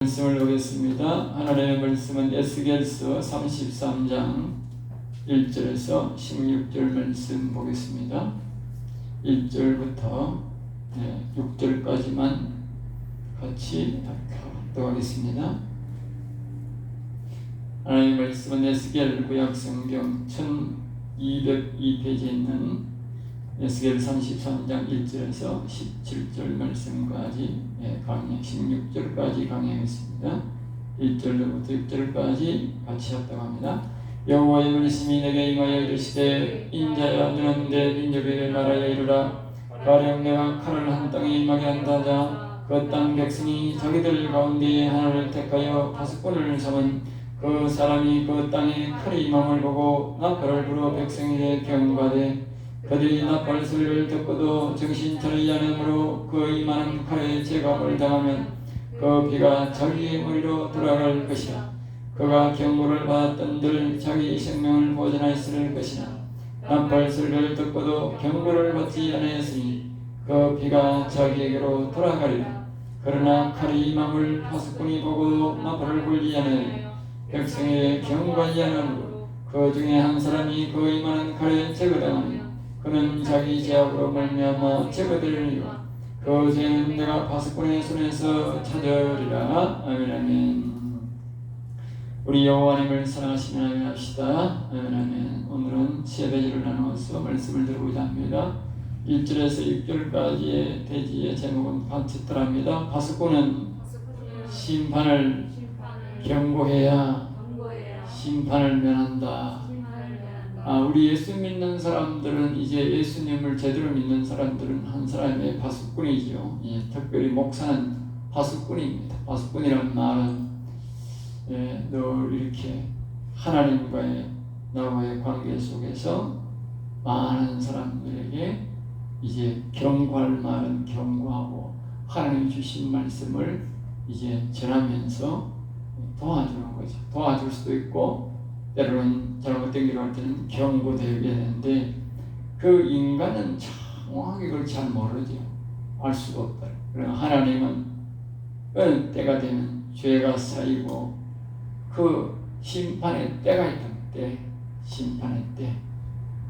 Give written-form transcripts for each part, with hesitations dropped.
말씀을 보겠습니다. 하나님의 말씀은 에스겔서 33장 1절에서 16절 말씀 보겠습니다. 1절부터 6절까지만 같이 합독하겠습니다. 하나님의 말씀은 에스겔 구약성경 1202페이지에 있는 에스겔 33장 1절에서 17절 말씀까지 강의 16절까지 강의하겠습니다. 1절부터 6절까지 같이 합독합니다. 여호와의 말씀이 내게 임하여 이르시되 인자야 너는 내 민족에게 말하여 이르라. 가령 내가 칼을 한 땅에 임하게 한다자 그 땅 백성이 자기들 가운데에 하나를 택하여 파수꾼을 삼은 그 사람이 그 땅에 칼이 임함을 보고 나팔을 불어 백성에게 경고하되 그들이 나팔 소리를 듣고도 정신 차리지 않으므로 그 임하는 칼에 제감을 당하면 그 피가 자기의 머리로 돌아갈 것이라. 그가 경고를 받았던들 자기 생명을 보존하였을 것이나 나팔 소리를 듣고도 경고를 받지 않았으니 그 피가 자기에게로 돌아가리라. 그러나 칼이 임함을 파수꾼이 보고도 나팔을 불지 않으니 백성에게 경고하지 않으므로 그 중에 한 사람이 그 임하는 칼에 제거당하니 그는 자기 죄악으로 말미암아 제거되리니와 그 죄는 내가 파수꾼의 손에서 찾으리라. 아멘. 아멘. 우리 여호와님을 사랑하시면 아멘 합시다. 아멘. 아멘. 오늘은 세 대지를 나누어서 말씀을 들어보자 합니다. 1절에서 6절까지의 대지의 제목은 같더랍니다. 파수꾼은 심판을 경고해야 심판을 면한다. 우리 예수 믿는 사람들은 이제 예수님을 제대로 믿는 사람들은 한 사람의 파수꾼이죠. 특별히 목사는 파수꾼입니다. 파수꾼이라는 말은 늘 이렇게 하나님과의 나와의 관계 속에서 많은 사람들에게 이제 경고할 말은 경고하고 하나님 주신 말씀을 이제 전하면서 도와주는 거죠. 도와줄 수도 있고 때로는 잘못된 길을 할 때는 경고되게 되는데 그 인간은 정확하게 그걸 잘 모르죠. 알 수가 없다. 그러나 하나님은 어느 때가 되면 죄가 쌓이고 그 심판의 때가 있던 때, 심판의 때,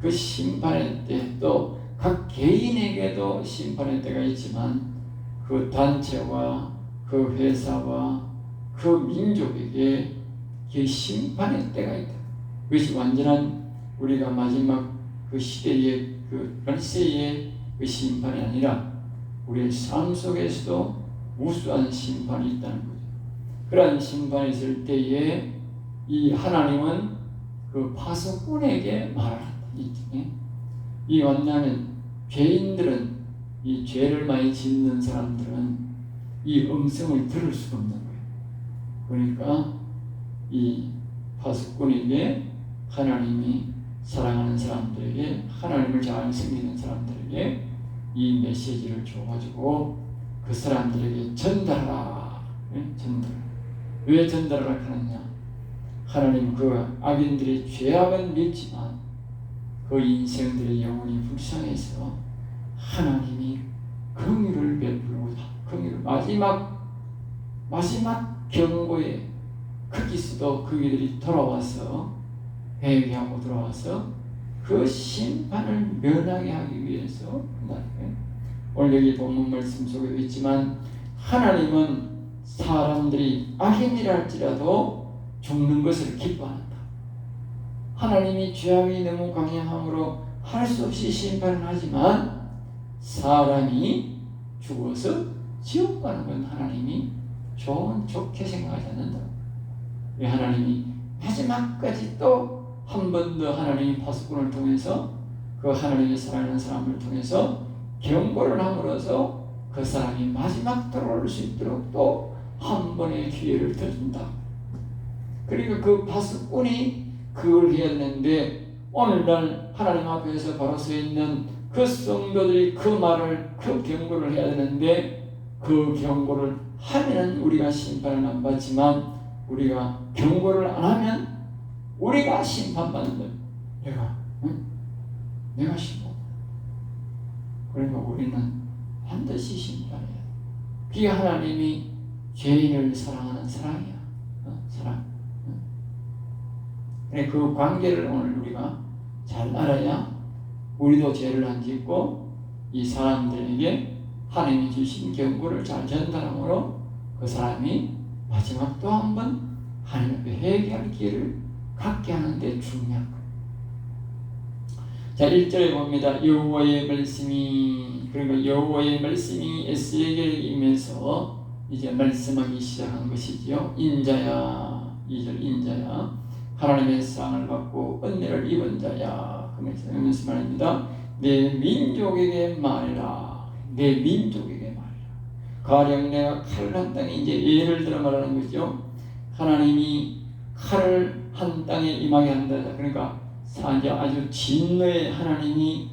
그 심판의 때 또 각 개인에게도 심판의 때가 있지만 그 단체와 그 회사와 그 민족에게 그 심판의 때가 있다. 그것이 완전한 우리가 마지막 그 시대의 그 열세의 그 심판이 아니라 우리의 삶 속에서도 무수한 심판이 있다는 거죠. 그러한 심판이 있을 때에 이 하나님은 그 파수꾼에게 말한다. 이 왜냐하면 죄인들은 이 죄를 많이 짓는 사람들은 이 음성을 들을 수가 없는 거예요. 그러니까 이 파수꾼에게 하나님이 사랑하는 사람들에게 하나님을 잘 섬기는 사람들에게 이 메시지를 줘가지고 그 사람들에게 전달하라. 전달. 왜 전달하라 하느냐? 하나님 그 악인들의 죄악은 믿지만 그 인생들의 영혼이 불쌍해서 하나님이 긍휼을 베풀고자 긍휼을 마지막 경고에 거기서도 그들이 돌아와서 회개하고 돌아와서 그 심판을 면하게 하기 위해서 오늘 여기 본문 말씀 속에도 있지만 하나님은 사람들이 악인이라 할지라도 죽는 것을 기뻐한다. 하나님이 죄악이 너무 강력함으로 할 수 없이 심판을 하지만 사람이 죽어서 지옥 가는 건 하나님이 좋게 생각하지 않는다. 왜 하나님이 마지막까지 또 한 번 더 하나님이 파수꾼을 통해서 그 하나님의 사랑하는 사람을 통해서 경고를 함으로써 그 사람이 마지막 돌아올 수 있도록 또 한 번의 기회를 더 준다. 그러니까 그 파수꾼이 그걸 해야 되는데 오늘날 하나님 앞에서 바로 서 있는 그 성도들이 그 말을 그 경고를 해야 되는데 그 경고를 하면 우리가 심판을 안 받지만 우리가 경고를 안 하면 우리가 심판받는 거예요. 내가 심판. 그러니까 우리는 반드시 심판해야 돼. 그게 하나님이 죄인을 사랑하는 사랑이야. 사랑. 그 관계를 오늘 우리가 잘 알아야 우리도 죄를 안 짓고 이 사람들에게 하나님이 주신 경고를 잘 전달함으로 그 사람이 마지막 또 한 번 하나님 앞에 회개할 기회를 갖게 하는 데 중요한 거예요. 자, 1절에 봅니다. 여호와의 말씀이, 그러니까 여호와의 말씀이 에스겔에게 임해서 이제 말씀하기 시작한 것이지요. 인자야, 2절 인자야, 하나님의 사랑을 받고 은혜를 입은 자야. 그러면서 말입니다. 내 민족에게 말해라. 내 민족에게 말해라. 가령 내가 칼을 한 땅에, 이제 예를 들어 말하는 거죠. 하나님이 칼을 한 땅에 임하게 한다. 그러니까 아주 진노의, 하나님이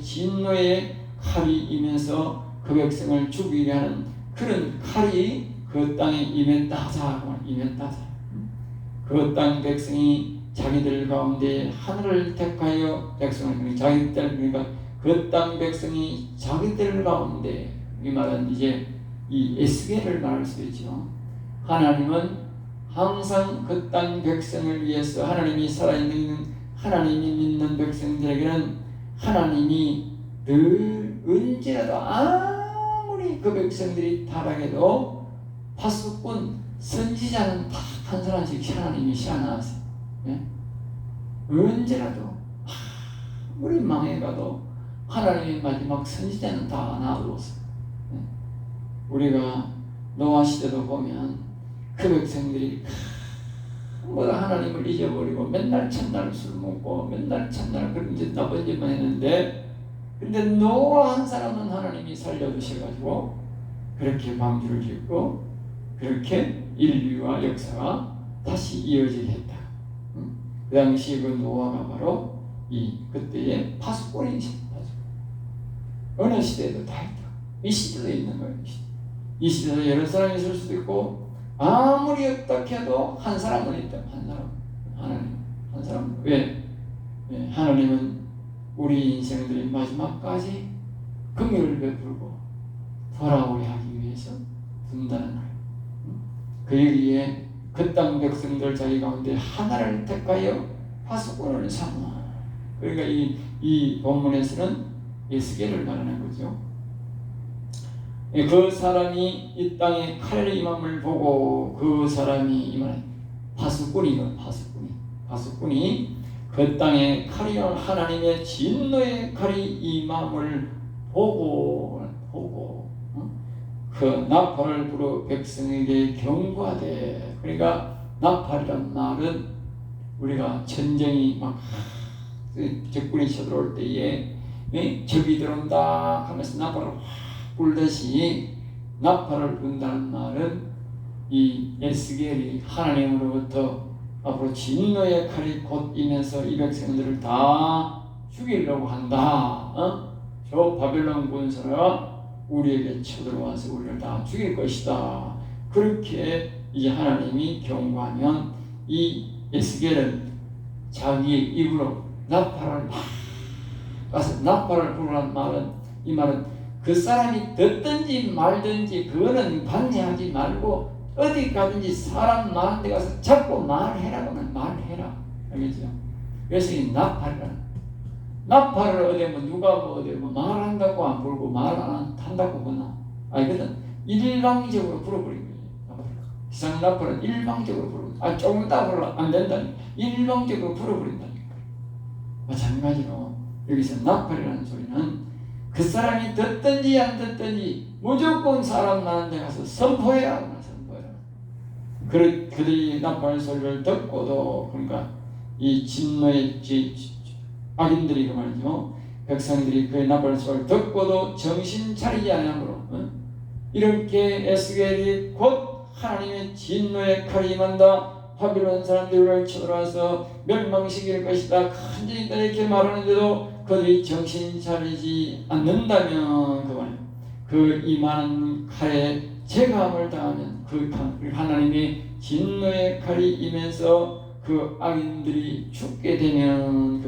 진노의 칼이 임해서 그 백성을 죽이게 하는 그런 칼이 그 땅에 임했다 하자. 임했다 하자. 그 땅 백성이 자기들 가운데 하늘을 택하여 백성을, 자기들, 그러니까 그 땅 백성이 자기들 가운데, 이 말은 이제 이 에스겔을 말할 수 있죠. 하나님은 항상 그 땅 백성을 위해서, 하나님이 살아있는, 하나님이 믿는 백성들에게는 하나님이 늘 언제라도 아무리 그 백성들이 타락해도 파수꾼 선지자는 딱 한 사람씩 하나님이 시아나왔어요. 예? 언제라도 아무리 망해가도 하나님의 마지막 선지자는 다 나와줬어요. 예? 우리가 노아 시대도 보면 그 백성들이 뭐다 하나님을 잊어버리고 맨날 첫날 술 먹고 맨날 첫날 그런 짓 나쁜 짓만 했는데, 근데 노아 한 사람은 하나님이 살려주셔가지고 그렇게 방주를 짓고 그렇게 인류와 역사가 다시 이어지게 했다. 그 당시 그 노아가 바로 그때의 파수꾼이죠. 어느 시대에도 다 있다. 이 시대도 있는 거예요. 이 시대도 여러 사람이 있을 수도 있고, 아무리 어떻게 해도 한 사람은 있다. 한 사람. 하나님. 한 사람. 왜? 하나님은 우리 인생들이 마지막까지 긍휼을 베풀고 돌아오게 하기 위해서 둔다는 거예요. 그러기에 그 땅 백성들 자기 가운데 하나를 택하여 파수꾼을 삼아. 그러니까 이 본문에서는 에스겔을 말하는 거죠. 그 사람이 이 땅에 칼을 임함을 보고, 그 사람이 임하는 파수꾼이 그 땅에 칼이, 하나님의 진노의 칼이 임함을 보고 그 나팔을 불어 백성에게 경고하되. 그러니까 나팔이란 말은 우리가 전쟁이 막 적군이 쳐들어올 때에 적이 들어온다 하면서 나팔을 불듯이 나팔을 분다는 말은 이 에스겔이 하나님으로부터 앞으로 진노의 칼이 곧 임해서 이 백성들을 다 죽이려고 한다. 저 바벨론 군사가 우리에게 쳐들어와서 우리를 다 죽일 것이다. 그렇게 이제 하나님이 경고하면 이 에스겔은 자기의 입으로 나팔을 가서 나팔을 부르는 말은, 이 말은 그 사람이 듣든지 말든지 그거는 관여하지 말고 어디 가든지 사람 많은 데 가서 자꾸 말해라고는 말해라. 알겠죠? 그래서 이 나팔을 어디 누가 어디 말한다고 안 부르고 말 안 한다고 보나? 아니거든. 일방적으로 불어버린 거예요. 기상 나팔은 일방적으로 불어. 조금 더 불어 안 된다니. 일방적으로 불어버린다니까. 마찬가지로 여기서 나팔이라는 소리는 그 사람이 듣든지 안 듣든지 무조건 사람 많은 데 가서 선포해라. 그들이 나팔 소리를 듣고도, 그러니까 이 진노의 악인들이 그 말이죠. 백성들이 그 나팔 소리를 듣고도 정신 차리지 않으므로 이렇게 에스겔이 곧 하나님의 진노의 칼이 임한다. 바빌론 사람들을 쳐들어와서 멸망시킬 것이다. 간절히 이렇게 말하는데도 그들이 정신 차리지 않는다면 그 임하는 칼에 제감을 당하면 그 하나님의 진노의 칼이 임해서 그 악인들이 죽게 되면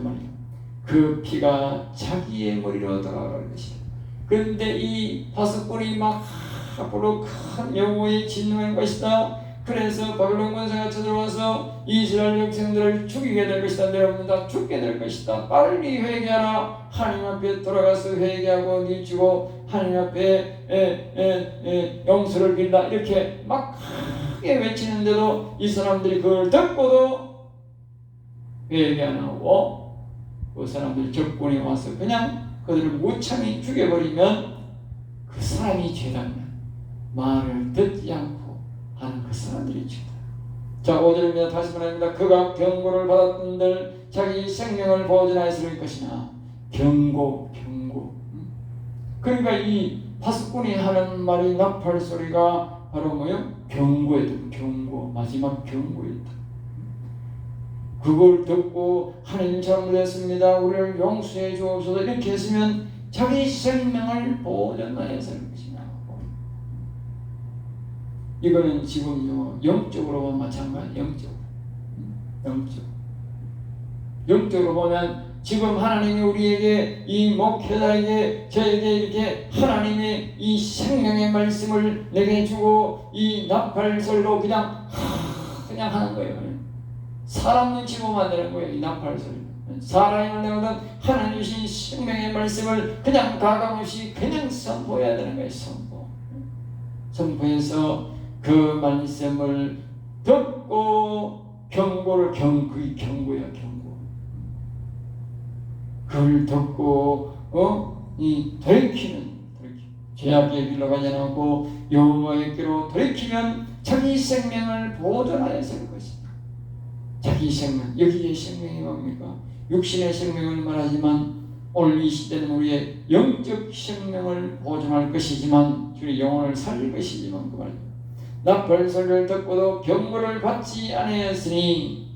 그 피가 자기의 머리로 돌아갈 것이다. 그런데 이 파수꾼이 막 앞으로 큰 여호와의 진노할 것이다. 그래서 바벨론 군사가 쳐들어와서 이스라엘 백성들을 죽이게 될 것이다. 여러분 다 죽게 될 것이다. 빨리 회개하라. 하나님 앞에 돌아가서 회개하고 뉘우치고 하나님 앞에 용서를 빌라. 이렇게 막 크게 외치는데도 이 사람들이 그걸 듣고도 회개 안 하고 그 사람들 적군이 와서 그냥 그들을 무참히 죽여버리면 그 사람이 죄다면 말을 듣지 않고 하는 그 사람들이 죄다. 자, 5절입니다. 다시 말합니다. 그가 경고를 받았던들 자기 생명을 보존하였을 것이나 경고. 그러니까 이 파수꾼이 하는 말이 나팔 소리가 바로 뭐요? 경고였다. 경고. 마지막 경고였다. 그걸 듣고 하나님 잘못했습니다. 우리를 용서해 주옵소서. 이렇게 했으면 자기 생명을 보존하였을 것이나. 이거는 지금요 영적으로 마찬가지. 영적으로 보면 지금 하나님이 우리에게 이 목회자에게 저에게 이렇게 하나님의 이 생명의 말씀을 내게 주고 이 나팔설로 그냥 하는 거예요. 사람 눈치 보면 안 되는 거예요. 이 나팔설. 사람이 내거든 하나님 주신 생명의 말씀을 그냥 가감없이 그냥 선포해야 되는 거예요. 선포해서 그 말씀을 듣고 경고를 그게 경고야. 그걸 듣고 이 돌이키는 죄악에 빌러가지 않고 여호와께로 돌이키면 자기 생명을 보존하였을 것이다. 자기 생명, 여기에 생명이 뭡니까? 육신의 생명을 말하지만 오늘 이 시대는 우리의 영적 생명을 보존할 것이지만 주의 영혼을 살릴 것이지만 그 말이죠. 나팔 소리를 듣고도 경고를 받지 아니하였으니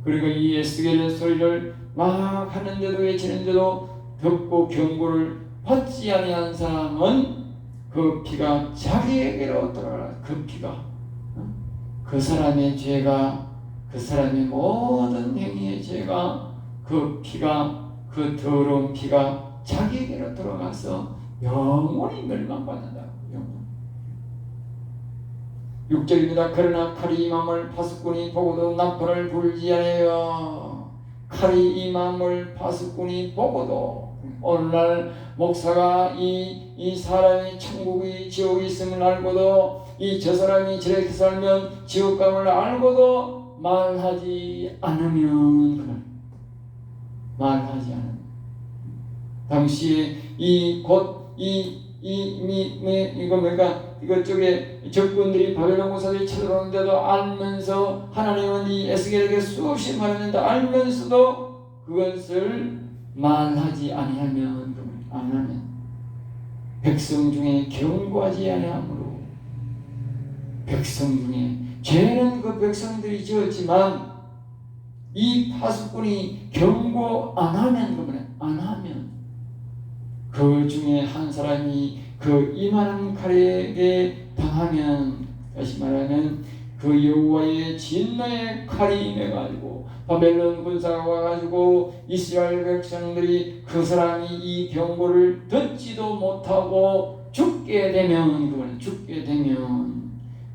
그리고 이 에스겔의 소리를 막 하는데도 외치는데도 듣고 경고를 받지 아니한 사람은 그 피가 자기에게로 돌아가라. 그 피가 그 사람의 죄가 그 사람의 모든 행위의 죄가 그 피가 그 더러운 피가 자기에게로 돌아가서 영원히 멸망받는다고. 6절입니다. 그러나 칼이 임함을 파수꾼이 보고도 나팔을 불지 아니하여. 칼이 임함을 파수꾼이 보고도 오늘날 목사가 이 사람이 천국이 지옥이 있음을 알고도 저 사람이 저렇게 살면 지옥감을 알고도 말하지 않으면 당시에 이거 뭐니까 이것쪽에 적군들이 바벨론 군사들이 쳐들어오는데도 알면서 하나님은 이 에스겔에게 수없이 말했는데 알면서도 그것을 말하지 아니하면 안 하면 백성 중에 경고하지 아니하므로 백성 중에 죄는 그 백성들이 지었지만 이 파수꾼이 경고 안 하면 그 중에 한 사람이 그 이만한 칼에게 당하면 다시 말하면 그 여호와의 진노의 칼이 임해가지고 바벨론 군사가 와가지고 이스라엘 백성들이 그 사람이 이 경고를 듣지도 못하고 죽게 되면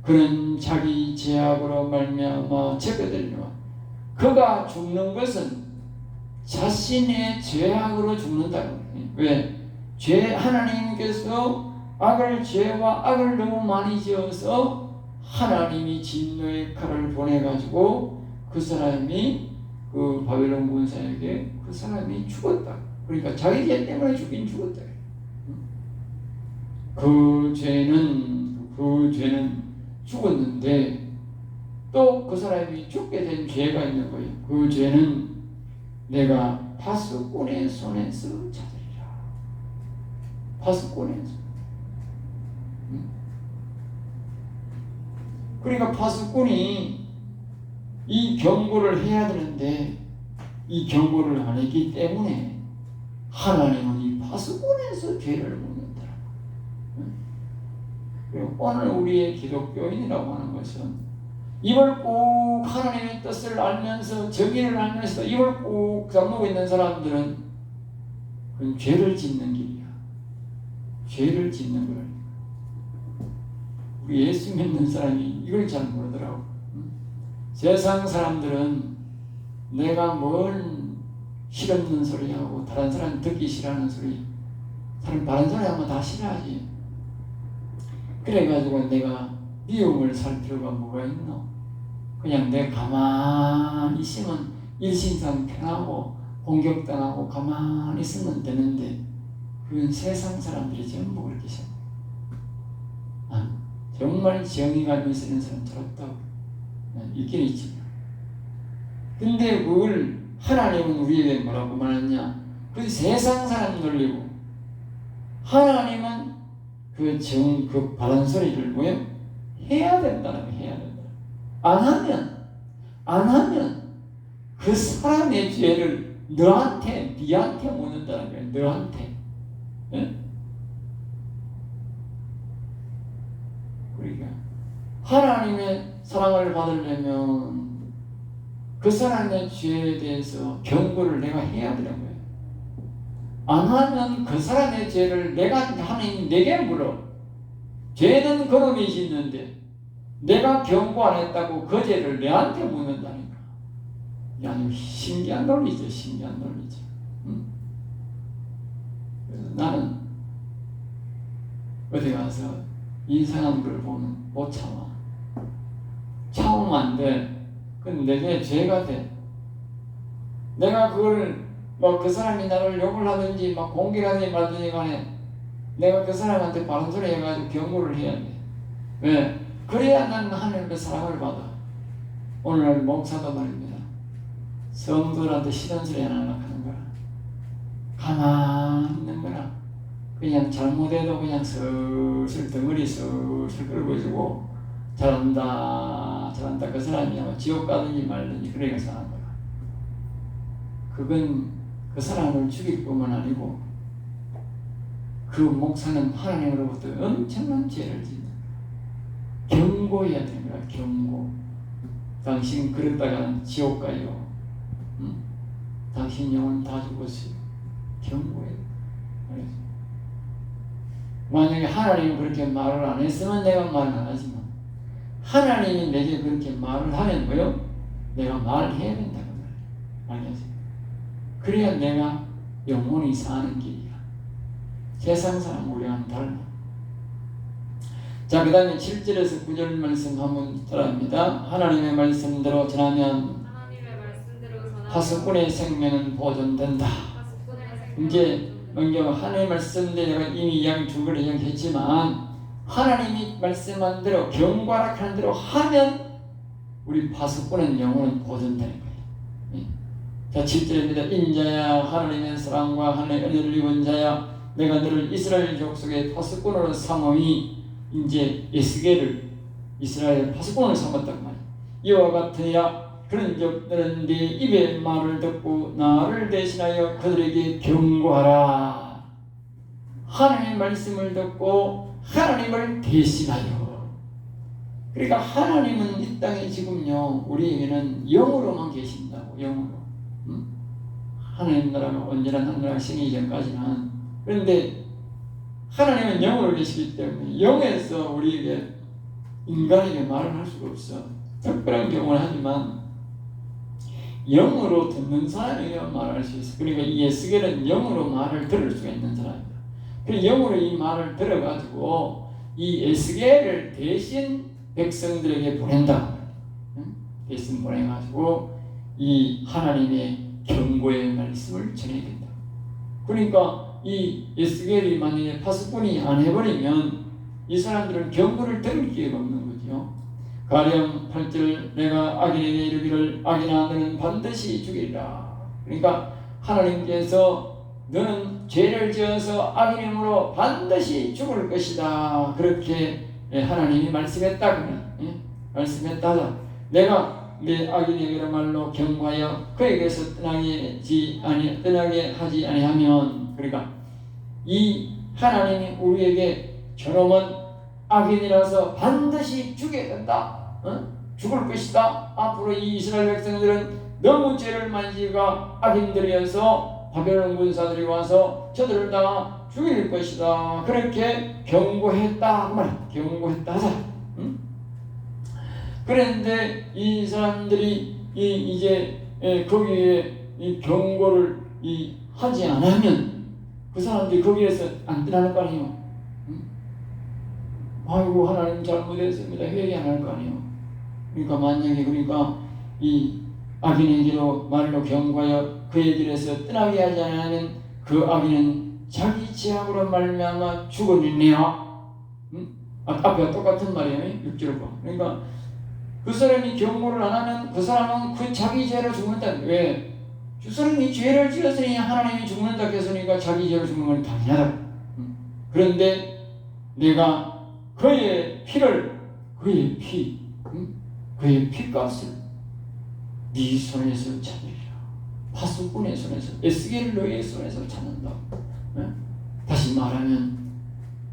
그는 자기 죄악으로 말미암아 제거되리라. 그가 죽는 것은 자신의 죄악으로 죽는다고. 왜? 하나님께서 죄와 악을 너무 많이 지어서 하나님이 진노의 칼을 보내가지고 그 사람이 그 바벨론 군사에게 그 사람이 죽었다. 그러니까 자기 죄 때문에 죽었다. 그 죄는 죽었는데 또 그 사람이 죽게 된 죄가 있는 거예요. 그 죄는 내가 파수꾼의 손에서 찾으리라. 파수꾼의 손. 그러니까 파수꾼이 이 경고를 해야 되는데 이 경고를 안 했기 때문에 하나님은 이 파수꾼에서 죄를 묻는다. 그리고 오늘 우리의 기독교인이라고 하는 것은 이걸 꼭 하나님의 뜻을 알면서 정의를 알면서도 이걸 꼭 잡고 있는 사람들은 그건 죄를 짓는 길이야. 죄를 짓는 걸 그 예수 믿는 사람이 이걸 잘 모르더라고. 세상 사람들은 내가 뭘 싫었는 소리하고 다른 사람 듣기 싫어하는 소리, 사람 바른 소리 하면 다 싫어하지. 그래가지고 내가 미움을 살 필요가 뭐가 있노? 그냥 내가 가만히 있으면 일신상 편하고 공격당하고 가만히 있으면 되는데, 그건 세상 사람들이 전부 그렇게 생각해. 정말 정의가 있는 사람 저렇다고 있긴 있지만, 근데 그걸 하나님은 우리에게 뭐라고 말했냐? 그 세상 사람 놀리고, 하나님은 그 바른 소리를 뭐요? 해야 된다는 거예요. 해야 된다. 안 하면 그 사람의 죄를 니한테 묻는다는 거예요. 너한테. 예? 그러니까 하나님의 사랑을 받으려면 그 사람의 죄에 대해서 경고를 내가 해야 되는 거예요. 안 하면 그 사람의 죄를 하나님 내게 물어. 죄는 그놈이 짓는데 내가 경고 안 했다고 그 죄를 내한테 묻는다니까. 아주 신기한 논리죠. 신기한 논리죠. 그래서 나는 어디 가서 이상한 걸 보면 못 참아. 참으면 안 돼. 그건 내게 죄가 돼. 내가 그걸 그 사람이 나를 욕을 하든지 공격을 하든지 말든지 간에 내가 그 사람한테 바른 소리 해가지고 경고를 해야 돼. 왜? 그래야 나는 하나님의 사랑을 받아. 오늘날 목사도 말입니다. 성도들한테 싫은 소리 안 하려고 하는 거야. 가만히 있는 거라. 그냥 잘못해도 그냥 슬슬 덩어리 슬슬 끌어주고 잘한다 그 사람이 아마 지옥 가든지 말든지 그러니까 사는 거야. 그건 그 사람을 죽일 뿐만 아니고 그 목사는 하나님으로부터 엄청난 죄를 짓는 거야. 경고해야 되는 거야. 경고. 당신 그랬다가는 지옥 가요. 당신 영혼 다 죽었어요. 경고해. 만약에 하나님이 그렇게 말을 안 했으면 내가 말을 안 하지만, 하나님이 내게 그렇게 말을 하면 뭐요? 내가 말을 해야 된다고 말이야. 알겠어요? 그래야 내가 영원히 사는 길이야. 세상 사람 우리와는 달라. 자, 그 다음에 7절에서 9절 말씀 한번 따라합니다. 하나님의 말씀대로 전하면 파수꾼의 생명은 보존된다. 이제 하나님의 말씀대로 내가 이미 이야기 두 번 이야기했지만, 하나님이 말씀한 대로 경고하라 하는 대로 하면 우리 파수꾼의 영혼은 보존되는 거예요. 자, 7절입니다. 인자야, 하나님의 사랑과 하나님의 은혜를 입은 자야, 내가 너를 이스라엘 족속의 파수꾼으로 삼으니, 이제 에스겔을 이스라엘 파수꾼으로 삼았단 말이야. 이와 같으야 그런즉 너는 네 입의 말을 듣고 나를 대신하여 그들에게 경고하라. 하나님의 말씀을 듣고 하나님을 대신하여. 그러니까 하나님은 이 땅에 지금요 우리에게는 영으로만 계신다고. 영으로. 하나님 나라가 언제나 하늘나라 생기기 전까지는. 그런데 하나님은 영으로 계시기 때문에 영에서 우리에게 인간에게 말을 할 수가 없어. 특별한 경우는 하지만 영으로 듣는 사람에게만 말할 수 있어. 그러니까 이 에스겔은 영으로 말을 들을 수가 있는 사람이다. 그래서 영으로 이 말을 들어가지고 이 에스겔을 대신 백성들에게 보낸다. 대신 보내가지고 이 하나님의 경고의 말씀을 전해야 된다. 그러니까 이 에스겔이 만약에 파수꾼이 안 해버리면 이 사람들은 경고를 들을 기회가 없는 거죠. 가령 8절 내가 악인에게 이르기를 악인아 너는 반드시 죽이리라. 그러니까 하나님께서 너는 죄를 지어서 악인임으로 반드시 죽을 것이다. 그렇게 하나님이 말씀했다. 그러면 말씀했다. 내가 내 악인에게야말로 경고하여 그에게서 떠나게 하지 아니하면, 그러니까 이 하나님이 우리에게 저놈은 악인이라서 반드시 죽여야 된다. 죽을 것이다. 앞으로 이 이스라엘 백성들은 너무 죄를 만지가 악인들이어서 바벨론 군사들이 와서 저들을 다 죽일 것이다. 그렇게 경고했다. 그 말이야. 경고했다 하자. 그런데 이 사람들이 이제 거기에 이 경고를 하지 않으면 그 사람들이 거기에서 안 떠나는 거 아니에요. 응? 아이고 하나님 잘못했습니다. 회개 안 할 거 아니에요. 그러니까 만약에 이 악인에게로 말로 경고하여 그의 길에서 떠나게 하지 않으면 그 악인은 자기 죄악으로 말미암아 죽어내네요. 응? 앞에 똑같은 말이에요. 6절을 봐. 그러니까 그 사람이 경고를 안 하면 그 사람은 그 자기 죄로 죽는다. 왜? 그 사람이 죄를 지었으니 하나님이 죽는다 했으니까 자기 죄로 죽는 건 당연하다. 응? 그런데 내가 그의 피를 그의 피값을 네 손에서 찾으리라. 파수꾼의 손에서, 에스겔 너의 손에서 찾는다. 다시 말하면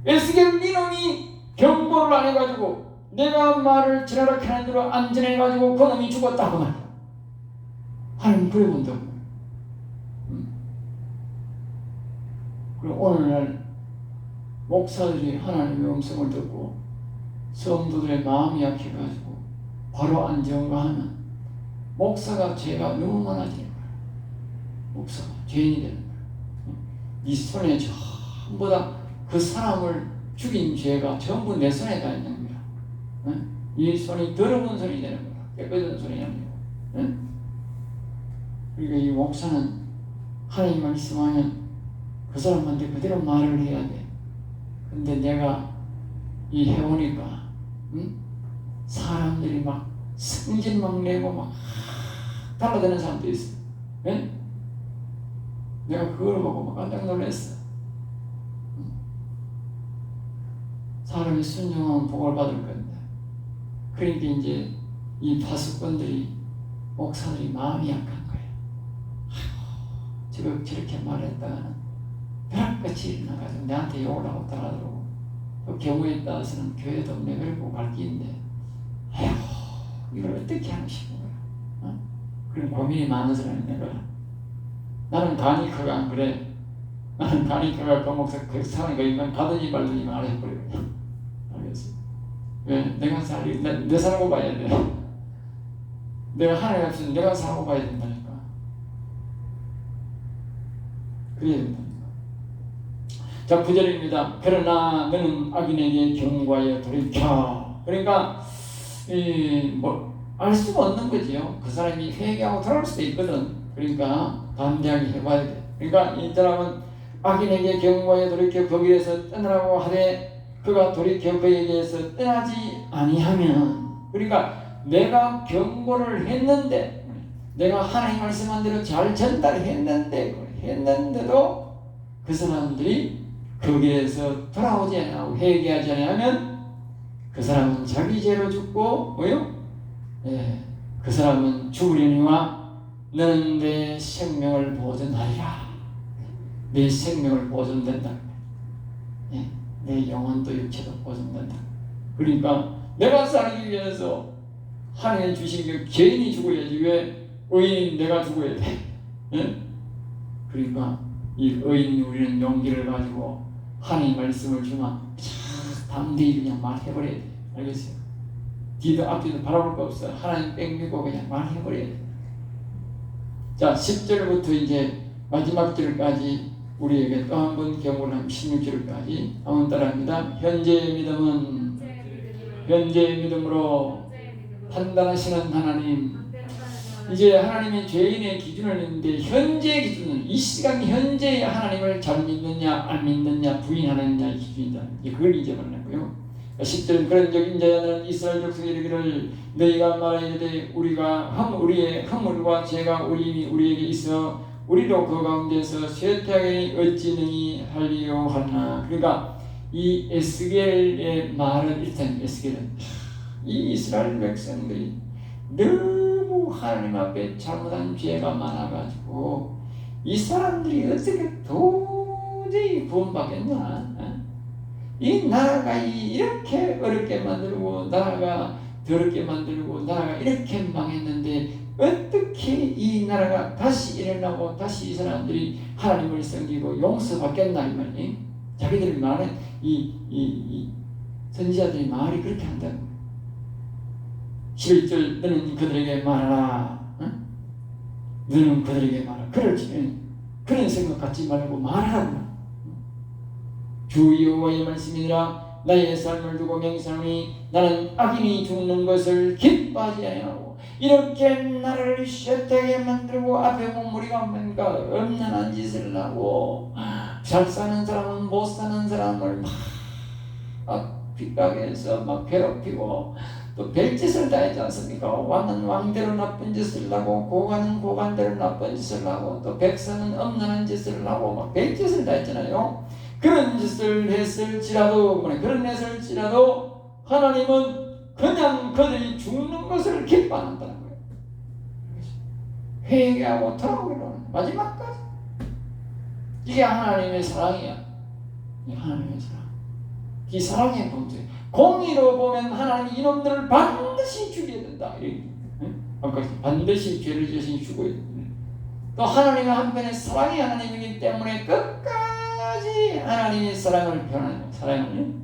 에스겔 니놈이 경고를 안 해가지고 내가 말을 지나라 하는 대로 안 지내가지고 그놈이 죽었다 그 말이야. 하나님 그래 본다고. 그리고 오늘날 목사들이 하나님의 음성을 듣고 성도들의 마음이 약해가지고 바로 안 증거하면 목사가 죄가 너무 많아지는 거야. 목사가 죄인이 되는 거야. 네 손에 전부 다 그 사람을 죽인 죄가 전부 내 손에 다 있는 거야. 이 손이 더러운 손이 되는 거야. 깨끗한 손이 아니고. 그러니까 이 목사는 하나님 말씀하면 그 사람한테 그대로 말을 해야 돼. 근데 내가 해보니까 사람들이 막 승질 막 내고 막 달라드는 사람도 있어. 내가 그걸 보고 막 깜짝 놀랐어. 사람이 순종하면 복을 받을 건데. 그러니까 이제 이 파수꾼들이 목사들이 마음이 약한 거예요. 아이고, 저렇게 말했다가는 벼락같이 일어나가지고 내한테 욕을 하고 따라들고 또 경우에 따라서는 교회도 내버리고 갈 길인데 아이고 이걸 어떻게 하나 싶은 거야. 그런 고민이 많아서 내가 나는 가니까가 안 그래. 나는 가니까가 그 목사 그 사람이 인간 가든지 말든지 말해버리거든. 알겠어? 왜? 내가 내 살고 봐야 돼. 내가 하나님 앞에서 내가 살고 봐야 된다니까. 그래야 된다니까. 자, 9절입니다. 그러나 너는 악인에게 경고하여 돌이켜. 그러니까 알 수가 없는 거지요. 그 사람이 회개하고 돌아올 수도 있거든. 그러니까 담대하게 해봐야 돼. 그러니까 이 사람은 악인에게 경고하여 돌이켜 거기에서 떠나라고 하되 그가 돌이켜 그에게서 떠나지 아니하면, 그러니까 내가 했는데 내가 하나님 말씀한 대로 잘 전달했는데도 그 사람들이 거기에서 돌아오지 않고 회개하지 않으면 그 사람은 자기 죄로 죽고 그 사람은 죽으려니와 너는 내 생명을 보존하리라. 내 생명을 보존된다. 내 영혼도 육체도 보존된다. 그러니까 내가 살기 위해서 하나님 주신 게 개인이 죽어야지 왜 의인 내가 죽어야 돼? 그러니까 이 의인 우리는 용기를 가지고 하나님 말씀을 주면 담대히 그냥 말해버려야 돼. 알겠어요? 뒤도 앞뒤도 바라볼 거 없어. 하나님 뺑기고 그냥 말해버려야 돼. 자, 10절부터 이제 마지막 절까지 우리에게 또 한 번 경고를 하면 16절까지 한번 따라합니다. 현재의 믿음으로 판단하시는 하나님. 이제 하나님의 죄인의 기준을 했는데 현재의 기준은 이 시간 현재의 하나님을 잘 믿느냐 안 믿느냐 부인하느냐의 기준이다. 그걸 이제 말하고요. 10절은 그런 적인 자는 이스라엘 족속에 이르기를 너희가 말하되 우리의 허물과 죄가 우리에게 있어 우리도 그 가운데서 쇠퇴하게 어찌 능히 하리요 하나. 그러니까 이 에스겔의 말은 일단 에스겔은 이 이스라엘 백성들이 너무 하나님 앞에 잘못한 죄가 많아가지고 이 사람들이 어떻게 도저히 구원받겠나? 이 나라가 이렇게 어렵게 만들고 나라가 더럽게 만들고 나라가 이렇게 망했는데 어떻게 이 나라가 다시 일어나고 다시 이 사람들이 하나님을 섬기고 용서받겠나 이 말이. 자기들이 말은 이 선지자들이 말이 그렇게 한다고. 11절 너는 그들에게 말하라. 응? 너는 그들에게 말하라. 그런 생각 갖지 말고 말하라. 주 여호와의 말씀이니라. 나의 삶을 두고 맹세하노니 나는 악인이 죽는 것을 기뻐하지 아니하고 이렇게 나를 쇠퇴하게 만들고 앞에 보면 우리가 뭔가 엄연한 짓을 하고 잘 사는 사람은 못 사는 사람을 막 핍박해서 막 괴롭히고 또 별짓을 다 했지 않습니까? 왕은 왕대로 나쁜 짓을 하고 고관은 고관대로 나쁜 짓을 하고 또 백성은 엄연한 짓을 하고 막 별짓을 다 했잖아요. 그런 짓을 했을지라도 하나님은 그냥 그들이 죽는 것을 기뻐한다는 거예요. 회개하고 돌아오기로 하는 마지막까지. 이게 하나님의 사랑이야. 하나님의 사랑. 이 사랑의 본질. 공의로 보면 하나님 이놈들을 반드시 죽여야 된다. 아까 반드시 죄를 지으신 죽어야 된다. 또 하나님은 한편의 사랑의 하나님이기 때문에 끝까지 하나님의 사랑을 표현하는 사랑을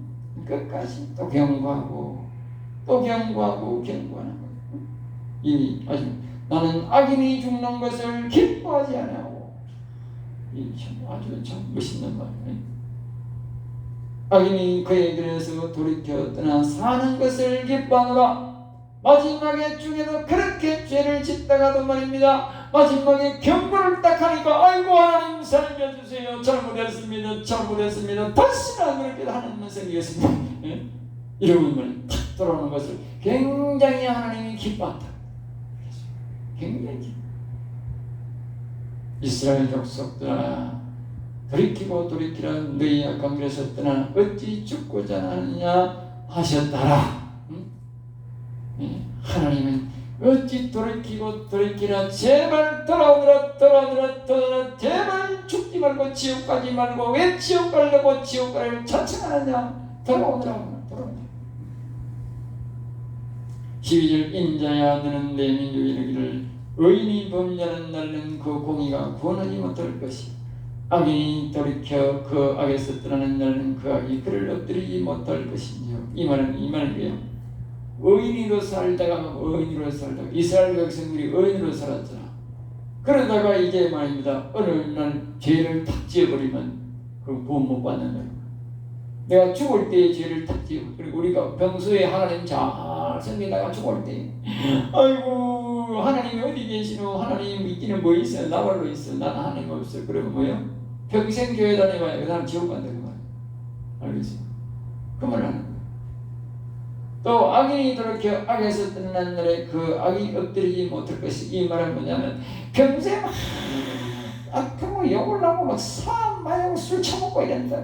끝까지 또 경고하고 경고하는 거예요. 이 아주 나는 악인이 죽는 것을 기뻐하지 않아요. 이 아주 참 멋있는 말이에요. 악인이 그의 길에서 돌이켜 떠나 사는 것을 기뻐하노라. 마지막에 중에도 그렇게 죄를 짓다가도 말입니다. 마지막에 경고를 딱 하니까 아이고 하나님 살려주세요. 잘못했습니다. 다시는 그렇게 하나님은 생기겠습니다. 이러면 말이에요. 탁 돌아오는 것을 굉장히 하나님이 기뻐한다. 굉장히 기뻐. 이스라엘 족속들아 돌이키라 너희 악한 길에서 떠나 어찌 죽고자 하느냐 하셨더라. 하나님은 어찌 돌이키라 제발 돌아오너라 제발 죽지 말고 지옥 가지 말고 왜 지옥 가려고 지옥 가를 자청하느냐 돌아오너라. 12절 인자야 너는 내 민족이 이르기를 의인이 범죄하는 날은 그 공의가 구원하지 못할 것이 악인이 돌이켜 그 악에서 떠나는 날은 그 악이 그를 엎드리지 못할 것인지요. 이 말은 뭐예요? 의인으로 살다가 이스라엘 백성들이 의인으로 살았잖아. 그러다가 이제 말입니다. 어느 날 죄를 탁 지어버리면 그 구원 못 받는 거예요. 내가 죽을 때 죄를 탁 지어. 그리고 우리가 평소에 하나님 잘 섬기다가 죽을 때 아이고 하나님이 어디 계시노? 하나님 있기는 뭐 있어요? 나발로 있어. 나는 하나님 없어. 그러면 뭐예요? 평생 교회 다녀봐야 그 사람 지옥 간다 그 말. 알겠어요? 그 말 하는 거예요. 또 악인이 그렇게 악에서 떠난 날에 그 악이 엎드리지 못할 것이 이 말은 뭐냐면 평생 막 악하고 욕을 하고 막 사마하고 술 처먹고 이런다.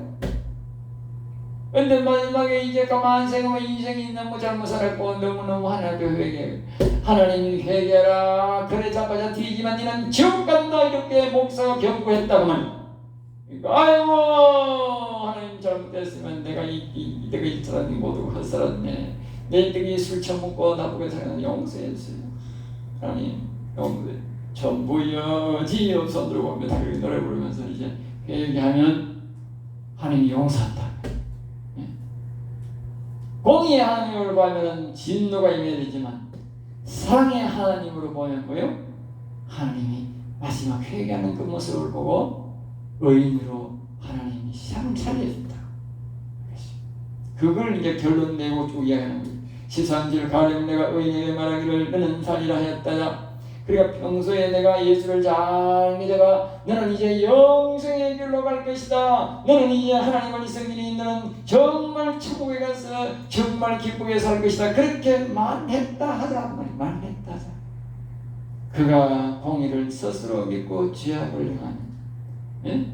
근데 마지막에 이제 가만 생각하면 인생이 너무 잘못 살았고 너무너무 하나님께 회개. 하나님이 회개하라. 그래 자빠져 뒤지만 니는 지옥 간다. 이렇게 목사가 경고했다고만. 아이고 하나님 잘못했으면 내가 이처럼 모두 헛살았네. 내 등이 술 처먹고 나쁘게 살면 용서했어요. 하나님 용서해. 전부여 지어 손 들고 노래 부르면서 이제 회개하면 하나님이 용서한다. 공의의 하나님으로 보면 진노가 임해야 되지만 사랑의 하나님으로 보면 뭐요? 하나님이 마지막 회개하는 그 모습을 보고 의인으로 하나님이 살려준다. 그걸 이제 결론 내고 쭉 이야기하는 거예요. 13절 가령 내가 의인에게 말하기를 너는 살리라 하였다. 그러니까 평소에 내가 예수를 잘 믿어가 너는 이제 영생의 길로 갈 것이다. 너는 이제 하나님을 섬기니 너는 정말 천국에 가서 정말 기쁘게 살 것이다. 그렇게 말했다 하자. 말했다 하자. 그가 공의를 스스로 믿고 죄악을 행하는 예?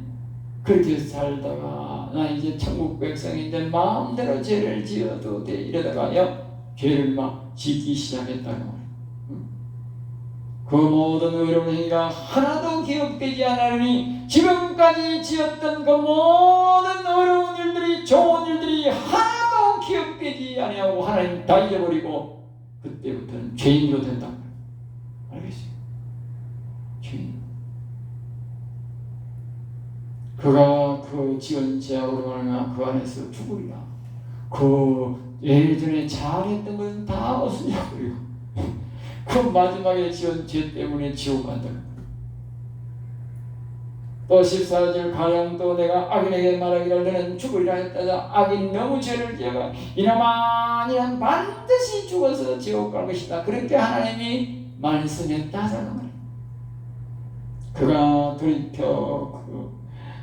그렇게 살다가 나 이제 천국 백성인데 마음대로 죄를 지어도 돼. 이러다가요 죄를 막 짓기 시작했다고. 그 모든 어려운 행위가 하나도 기억되지 않으니 지금까지 지었던 그 모든 어려운 일들이 좋은 일들이 하나도 기억되지 아니하고 하나님 다 잊어버리고 그때부터는 죄인으로 된다. 알겠어요? 죄인. 그가 그 지은 죄악으로 말하면 그 안에서 죽으리라. 그 예전에 잘했던 건 다 없어져 버리고 그 마지막에 지은 죄 때문에 지옥 간다. 또 14절 가령 또 내가 악인에게 말하기를 너는 죽으리라 했다자 악인 너무 죄를 지어가 이놈아 너는 반드시 죽어서 지옥 갈 것이다. 그렇게 하나님이 말씀했다라는 말이에요. 그가 돌이켜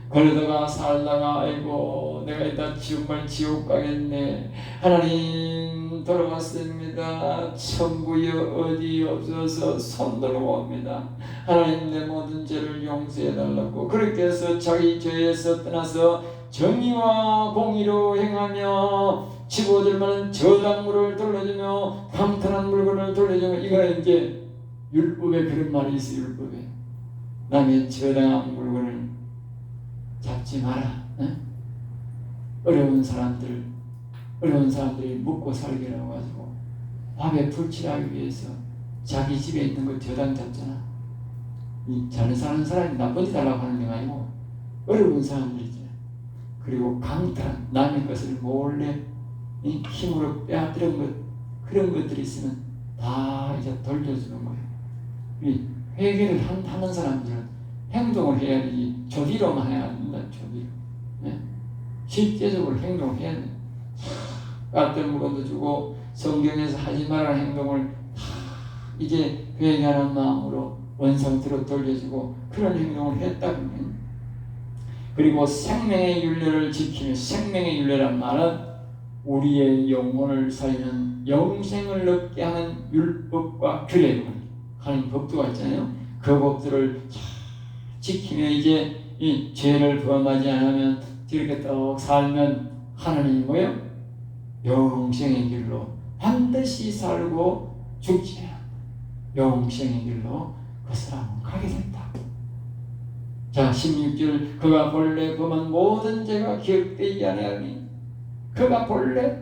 그러다가 살다가 아이고 내가 이따 정말 지옥 가겠네. 하나님 돌아왔습니다. 천국이 어디 없어서 손 들어옵니다. 하나님 내 모든 죄를 용서해달라고 그렇게 해서 자기 죄에서 떠나서 정의와 공의로 행하며 15절만은 저당물을 돌려주며 감탄한 물건을 돌려주며 이거는 이제 율법에 그런 말이 있어요. 율법에 남의 저당한 물건을 잡지 마라. 응? 어려운 사람들이 먹고 살기라고 가지고 밥에 불칠하기 위해서 자기 집에 있는 거 저당 잡잖아. 이 잘 사는 사람이 나쁜 짓 하려고 하는 게 아니고 어려운 사람들이지. 그리고 강탈한 남의 것을 몰래 힘으로 빼앗는 것 그런 것들이 있으면 다 이제 돌려주는 거예요. 이 회개를 하는 사람들은 행동을 해야 되지 조디로만 해야 된다. 조디로. 네? 실제적으로 행동을 해야 돼. 까뜬 물건도 주고 성경에서 하지 말라는 행동을 이제 회개하는 마음으로 원상태로 돌려주고 그런 행동을 했다면 그리고 생명의 윤례를 지키며 생명의 윤례란 말은 우리의 영혼을 살리는 영생을 얻게 하는 율법과 규례 하는 법도가 있잖아요. 그 법들을 지키며 이제 이 죄를 범하지 않으면 이렇게 떡 살면 하나님이 뭐예요? 영생의 길로 반드시 살고 죽지 않아. 영생의 길로 그 사람은 가게 된다. 자 16절 그가 본래 범한 모든 죄가 기억되지 아니하니 그가 본래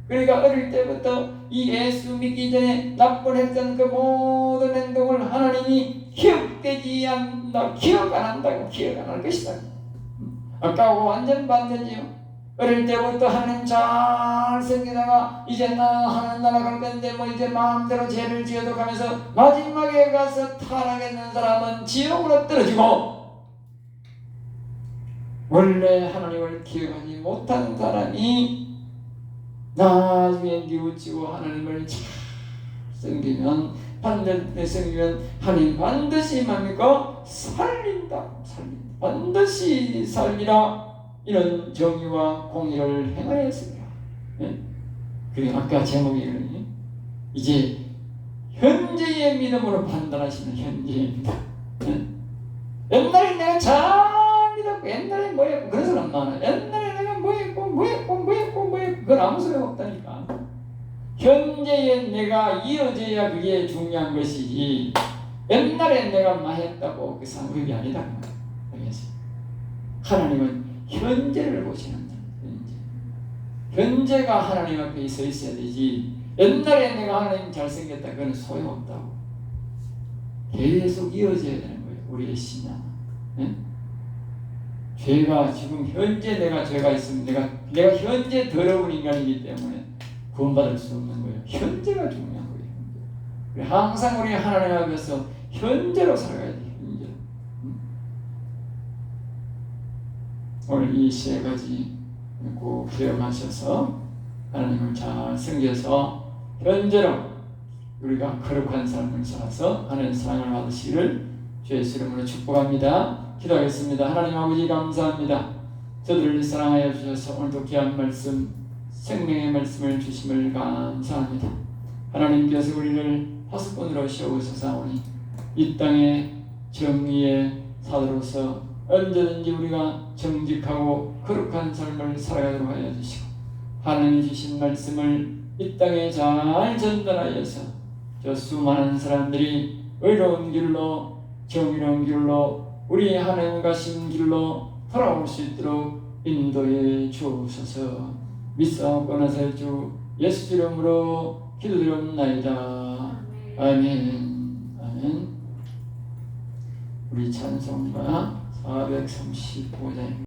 그러니까 어릴 때부터 이 예수 믿기 전에 나쁜 했던 그 모든 행동을 하나님이 기억되지 않는다. 기억 안 한다고. 기억 안 할 것이다. 아까하고 완전 반대지요. 어릴 때부터 하나님 잘 생기다가 이제 나 하나님 나라 갈 건데 뭐 이제 마음대로 죄를 지어도 가면서 마지막에 가서 타락했는 사람은 지옥으로 떨어지고 원래 하나님을 기억하지 못한 사람이 나중에 뉘우치고 하나님을 잘 섬기면 하나님 반드시 뭡니까? 살린다. 반드시 살리라. 이런 정의와 공의를 행하였습니다. 네? 그리고 아까 제목이 이제 현재의 믿음으로 판단하시는 현재의 믿음. 네? 옛날에 내가 잘 믿었고 옛날에 뭐였고 그런 사람 많아. 옛날에 내가 뭐했고 그건 아무 소용 없다니까. 현재의 내가 이어져야 그게 중요한 것이지 옛날에 내가 많이 했다고 그 상급이 아니다. 하나님은 현재를 보시는다. 현재가 하나님 앞에 서 있어야 되지 옛날에 내가 하나님 잘생겼다 그건 소용없다고. 계속 이어져야 되는 거예요. 우리의 신앙. 네? 죄가 지금 현재 내가 죄가 있으면 내가 현재 더러운 인간이기 때문에 구원받을 수 없는 거예요. 현재가 중요한 거예요. 현재. 항상 우리 하나님 앞에서 현재로 살아가야 돼요. 현재. 오늘 이 세 가지 꼭 기억하셔서 하나님을 잘 섬겨서 현재로 우리가 거룩한 삶을 살아서 하나님의 사랑을 받으시기를 주의 이름으로 축복합니다. 기도하겠습니다. 하나님 아버지 감사합니다. 저들을 사랑하여 주셔서 오늘도 귀한 말씀 생명의 말씀을 주심을 감사합니다. 하나님께서 우리를 파수꾼으로 세우소서오니 이 땅의 정의의 사도로서 언제든지 우리가 정직하고 거룩한 삶을 살아가도록 하여 주시고 하나님이 주신 말씀을 이 땅에 잘 전달하여서 저 수많은 사람들이 의로운 길로 정의로운 길로 우리 하나님 가신 길로 돌아올 수 있도록 인도해 주옵소서. 믿사옵고나서 주 예수 이름으로 기도드렸나이다. 아멘. 아멘. 우리 찬송가 435장